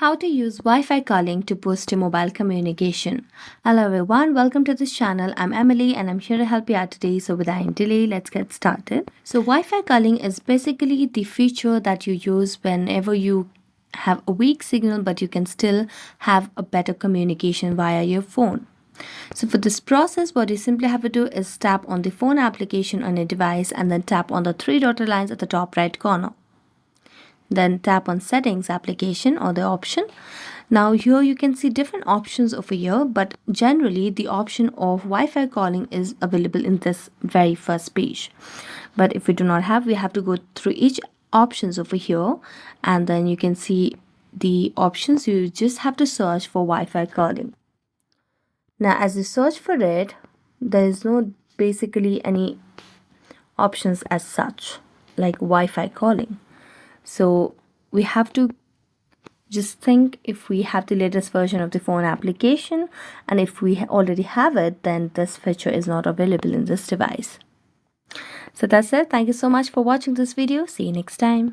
How to use Wi-Fi calling to boost your mobile communication. Hello everyone, welcome to this channel. I'm Emily and I'm here to help you out today. So without any delay, let's get started. So Wi-Fi calling is basically the feature that you use whenever you have a weak signal but you can still have a better communication via your phone. So for this process, what you simply have to do is tap on the phone application on your device and then tap on the three dotted lines at the top right corner. Then tap on settings application or the option. Now here you can see different options over here, but generally the option of Wi-Fi calling is available in this very first page. But if we do not have, we have to go through each options over here and then you can see the options. You just have to search for Wi-Fi calling. Now as you search for it, there is no basically any options as such like Wi-Fi calling. So we have to just think if we have the latest version of the phone application, and if we already have it, then this feature is not available in this device. So that's it. Thank you so much for watching this video. See you next time.